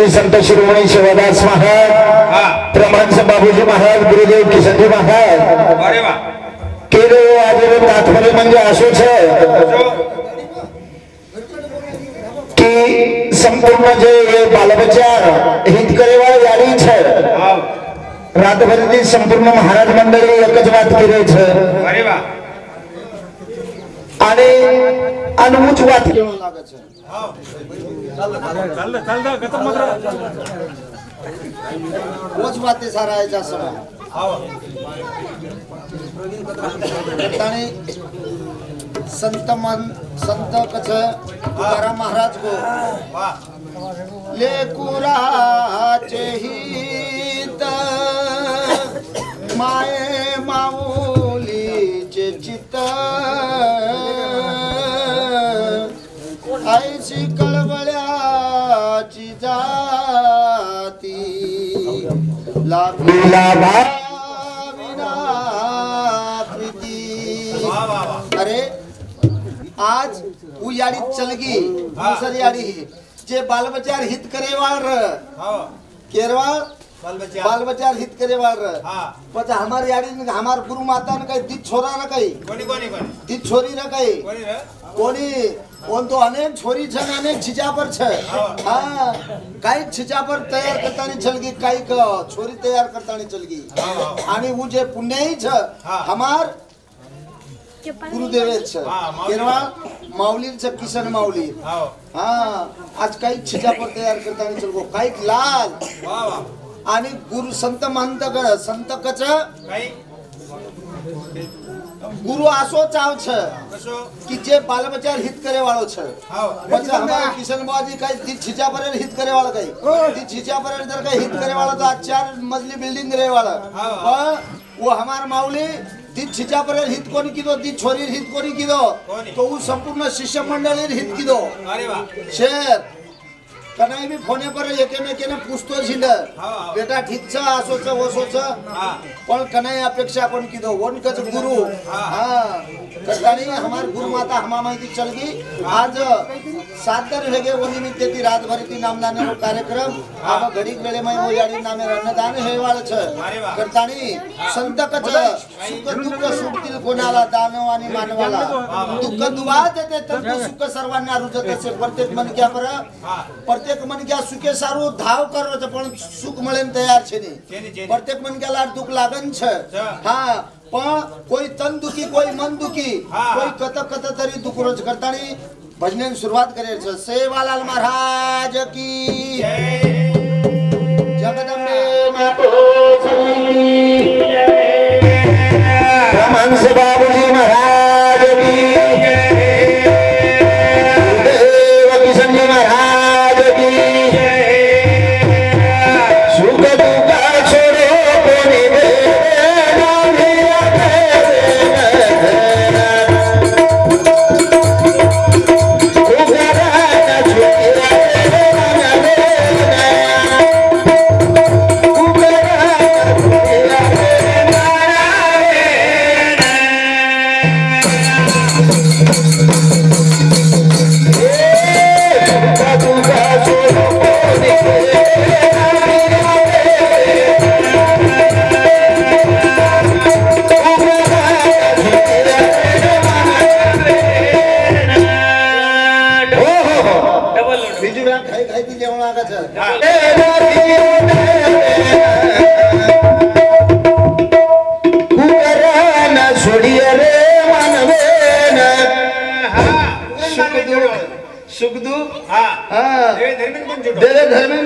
श्री संत शिरोमणी शिवदास महाराज, प्रमाणस बाबूजी महाराज, गुरुदेव किशनजी महाराज केले आजीवन दाखवले म्हणजे असोच की संपूर्ण जे बालबच्चा हित करेवाळ याडी छे रातभर संपूर्ण महाराज मंडळी एकच बात केले छे आणि अनमुच बात केवळ लागे छे वच बाते सारा है जा समय संत कछ तुकाराम महाराज को लेकुराचे हित माये माऊलीचे चित्त ऐशी कळवळ्याची जाती लागला विना प्रीती। अरे आज वो याड़ी चल गई दूसरी याड़ी जे बाल बच्चा हित करे वाल केरवाल बाल बच्चा हित करे वाल पता हमारे याड़ी हमार गुरु माता ने कही दी छोरा न कही दी छोरी न कही कोनी कोण तो अनेक छोरी छन अनेक छिचा पर छ हां काही छिचा पर तयार करतानी चलगी काही छोरी तयार करतानी चलगी आणि वो जे पुण्याई छ हमार गुरुदेव छ केरवा माऊली छ किशन माऊली हां आज काही छिचा पर तयार करतानी चलगो काही लाल आणि गुरु संत संत कच काही गुरु आसो चाव छ कि जे बाल बच्चा हित करे वालो छ बच्चा हमारा किशन बाजी काही ती छिचा पर हित करे वाला काही ती छिचा पर इधर का हित करे वाला तो 4 मजली बिल्डिंग रहे वाला वो हमार माऊली ती छिचा पर हित कोनी कीदो ती छोरी हित कोनी कीदो तो वो संपूर्ण शिष्य मंडली हित कीदो अरे वाह शेर कनाई भी फोने पर एकेमेकेने पूछतो छिंड बेटा ठीक छ आसो छ ओसो छ पण कनाई अपेक्षा कोण कीदो वन कच गुरु हां कतानी हमार गुरु माता हमा माहिती चल गई आज 7 दिन हेगे वनी में तेती रात भर ती नामदान रो कार्यक्रम अब घड़ी वेळे में वो याडी नामे अन्नदान हेवाळ छ कतानी संत कच सुख दुःख सुखतील कोणाला दानव आणि मानवाला दुःख दुवा देते तर सुख सर्वांना रुजत असे प्रत्येक मनक्या पर प्रत्येक मनक्या सुखे सारू धाव करो छ पण सुख मळेन तयार छे नी प्रत्येक मनक्याला दुःख लागन छ हां पण कोई तन दुखी कोई मन दुखी कोई कत तरी दुख रोज करतानी भजन शुरुआत करे छ सेवालाल महाराज की जय जगदंबे मातो की जय रमन से बाबूजी महाराज की जय गुरुदेव किशन जी महाराज की जय सुख दुख छोड़ो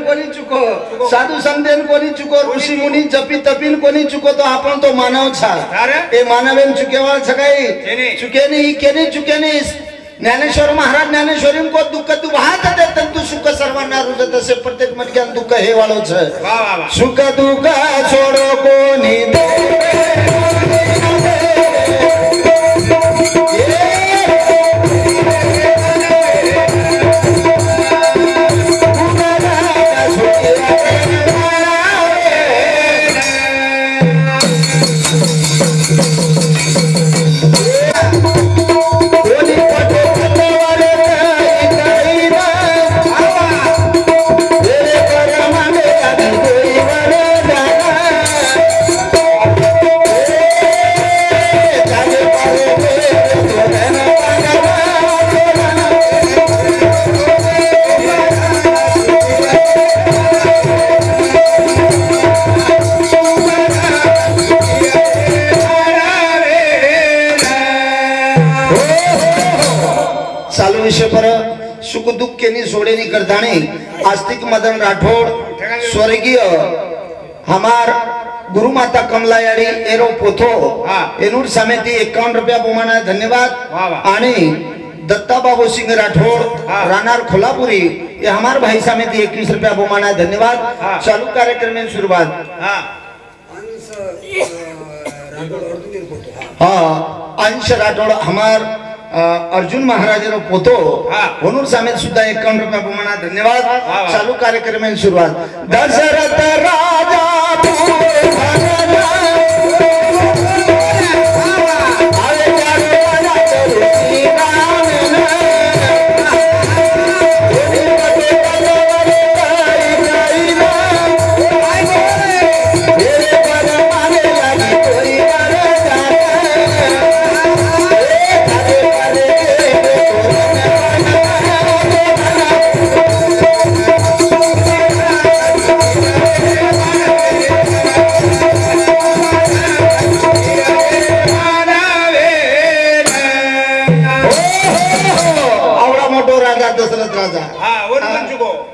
कोनी साधु संतेन कोनी चुको ऋषि मुनी जपी तपीन कोनी चुको तो आपण तो मानव छा ए मानवेन चुकेवाळ छकाई चुकेनी केनी चुकेनी ज्ञानेश्वर महाराज ज्ञानेश्वरीन को दुःख दुभात दे तंतु सुख सर्वांना रुजत असे प्रत्येक मनक्यान दुःख हे वाळो छ वाह वाह सुख दुःख छोडो कोनी दे करे सोडेनी करतानी आस्तिक मदन राठौड़ स्वर्गीय हमार गुरु माता कमला याड़ी एरो पोथो एनूर समिति 51 रुपया प्रमाणे धन्यवाद आणि दत्ता बाबू सिंह राठौड़ रानार खोलापुरी ये हमार भाई समिति 21 रुपया प्रमाणे धन्यवाद। चालू कार्यक्रम में शुरुआत अंश राठौड़ हमार अर्जुन महाराज रो पोतो होनूर समेत सुद्धा 51 रुपया प्रमाणे धन्यवाद। चालू कार्यक्रम में शुरुआत दशरथ राजा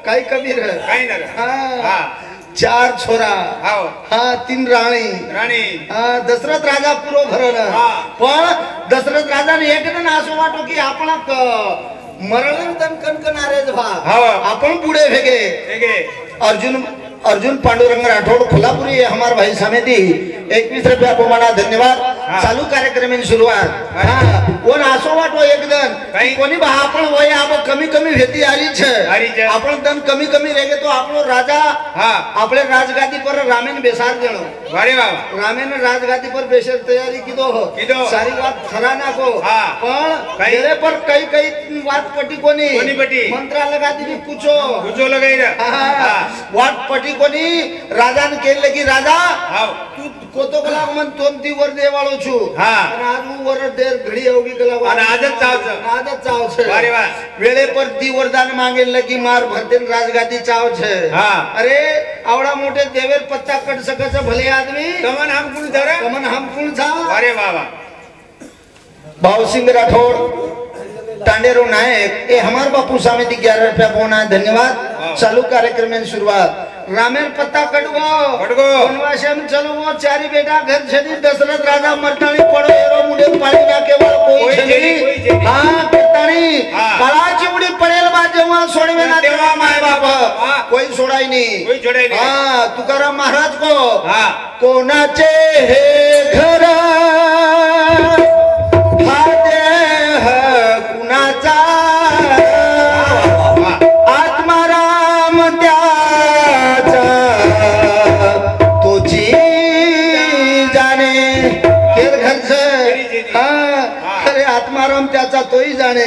काही कबीर चार छोरा तीन राणी दशरथ राजा पुरो भरण पण दशरथ राजा ने एक दिन असं वाटो की आपण मरण तन कणकणारेच आपण पुढे भेगे अर्जुन पांडुरंग राठौड़ खोलापुरी हमारे भाई समिति 21 रुपया प्रमाणे धन्यवाद। चालू कार्यक्रम में शुरुआत कोण असो वाटो एकदम कोणी बा आपण वय आप कमी कमी भेटी आली छे आपण दन कमी कमी रेगे तो आपनो राजा आपले राजगादी पर रामेन बेसार देणो वारे बाबा रामेन राजगादी पर बेसार तैयारी कीधो सारी बात खरा ना को पण तेरे पर कई कई बात पटी कोनी मंत्रा लगा दी पूछो लगाई रे बात पटी कोनी राजा ने केले की राजा तू कोतो कला मन तोंती वर देवाळो छु आणि आज वर देर घडी होगी कला आणि आजच चाव छे अरे वाह वेळे पर ती वरदान मांगेल लगी मार भरते राजगादी चाव छे अरे आवडा मोठे देवेर पत्ता कट सकच भले आदमी कमन हम कुण था अरे वाह वाह भाव सिंह राठौड़ टांडेरो नायक ए हमार बापू समिति 11 रुपया प्रमाणे धन्यवाद। चालू कार्यक्रम में शुरुआत रामेर पत्ता कटगो वनवास में चलो चारी बेटा घर छदी दशरथ राजा मरताणी पड़ो एरो मुंडे पाणी ना केवल कोई छदी हां करताणी काळाची उडी पडेल बा जेव्हा सोडवे ना तेव्हा माय बाप कोई सोडाई नहीं हां तुकाराम महाराज कोणाचे हे घर तोई जाने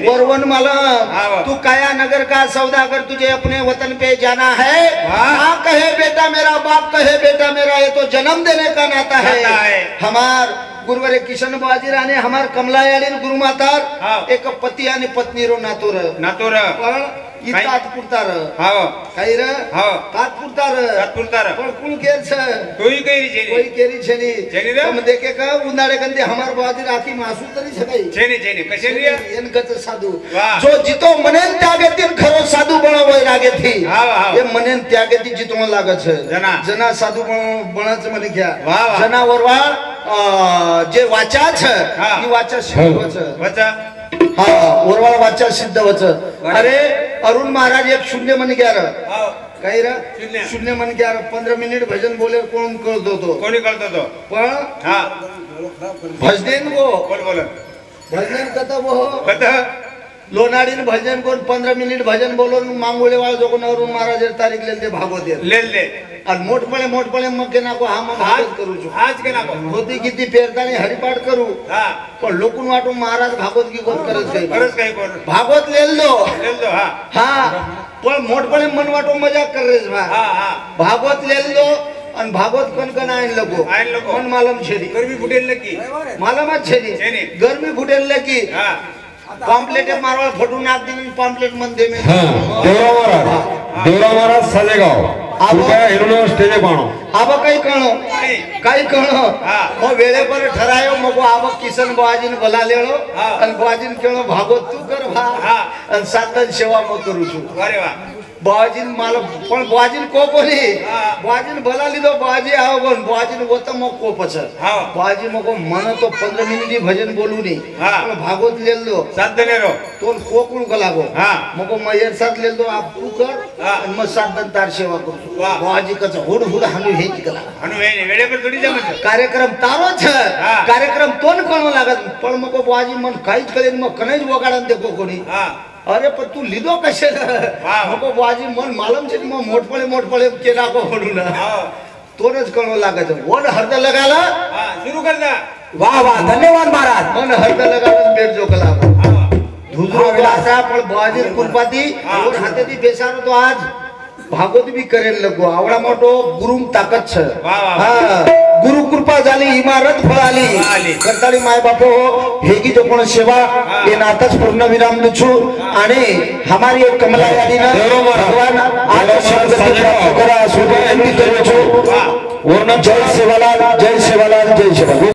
वरवन मालूम तू काया नगर का सौदागर तुझे अपने वतन पे जाना है हाँ कहे बेटा मेरा बाप कहे बेटा मेरा ये तो जन्म देने का नाता है। हमार गुरुवारे किशन बाजी राणे हमार कमला याड़ी गुरु माता एक पति आणि पत्नी रो नातोर पण ई तात्पुरता र काही र तात्पुरता र पण कुल केर छ कोई केरी छेनी हम देखे का उंदाडे कंदे हमार बाजी राखी मासू तरी छकाई छेनी कशे रे एन गत साधू जो जितो मनेन त्यागे तीन खरो साधू बणो वय रागे थी ये मनेन त्यागे ती जितो लागे छ जना साधू बणच मने घ्या जना वरवाळ जे वाचा छ ती वाचा सिद्ध वच हाँ ओरवाळ वाचा सिद्ध वच अरे अरुण महाराज एक शून्य मन ग्यार काही रा शून्य मन ग्यार 15 मिनिट भजन बोले कोण करतो तो कोणी करतो पण हां भजन वो कोण बोल भजन कथा वो कथा लोनाडीन भजन कोण 15 मिनिट भजन बोलून मांगोळे वाळ जो कोण अरुण महाराज तारीख ले भागवत ले आणि मोठपणे मग के नाको हा मग भागवत करू छु आज के नाको होती किती पेरतानी हरिपाठ करू हां पण लोकून वाटू महाराज भागवत की कोण करत काही कोण भागवत लेल दो हां हां पण मोठपणे मन वाटू मजाक कर रेस हां भागवत लेल दो आणि भागवत कणकण आइन लोगो मन मालम छेरी गर्मी फुटेल लकी मालमच छेरी गर्मी फुटेल लकी हां पॉम्पलेट मारवा फोटो नाक दिन पॉम्पलेट मन दे में देवरा महाराज सालेगाव स्टेज पाणो आब काही कळो मग वेळेवर ठरायो मग आब किसन बुआजीन बोला लेलो आणि बुआजीन केळो भागवत तू कर भा आणि साधन सेवा मग करू छु अरे वा बुआजीन माल पण बुआजीन को कोनी बुआजीन बोला लीधो बुआजी आओ पण बुआजीन वो तो मग को पछ बुआजी मको मन तो 15 मिनिट भजन बोलू नी पण भागवत लेलो साधन लेलो तो कोकुळ को लागो मको मयर साथ लेलो आप तू कर आणि मग साधन तार सेवा करू बुआजी कच हुड हुड हनु हे कला हनु हे वेळे पर थोडी जमत कार्यक्रम तारो छ कार्यक्रम तोन कोण लागत पण मको बुआजी मन काहीच कळे मग कनेज वगाडन ते कोणी अरे पण तू लिदो कशे मको बुआजी मन मालूम छे मग मोठपळे केला को म्हणून तोनच कळो लागत वन हरद लगाला सुरू कर दा वाह वाह धन्यवाद महाराज मन हरद लगाला बेट जोकला धुजरो ग्लासा पण बुआजी कृपाती और हाते दी बेसारो तो आज भागवत भी करेल लगो आवडा मोठो गुरुम ताकत छ गुरु कृपा झाली इमारत फळाली करताली माय बापो हेगी जो कोण सेवा ये नातच पूर्ण विराम देछु आणि हमारी एक कमला यादीना भगवान आज शब्द प्राप्त करा सुबह एंडी करू छु जय सेवालाल जय सेवालाल जय सेवालाल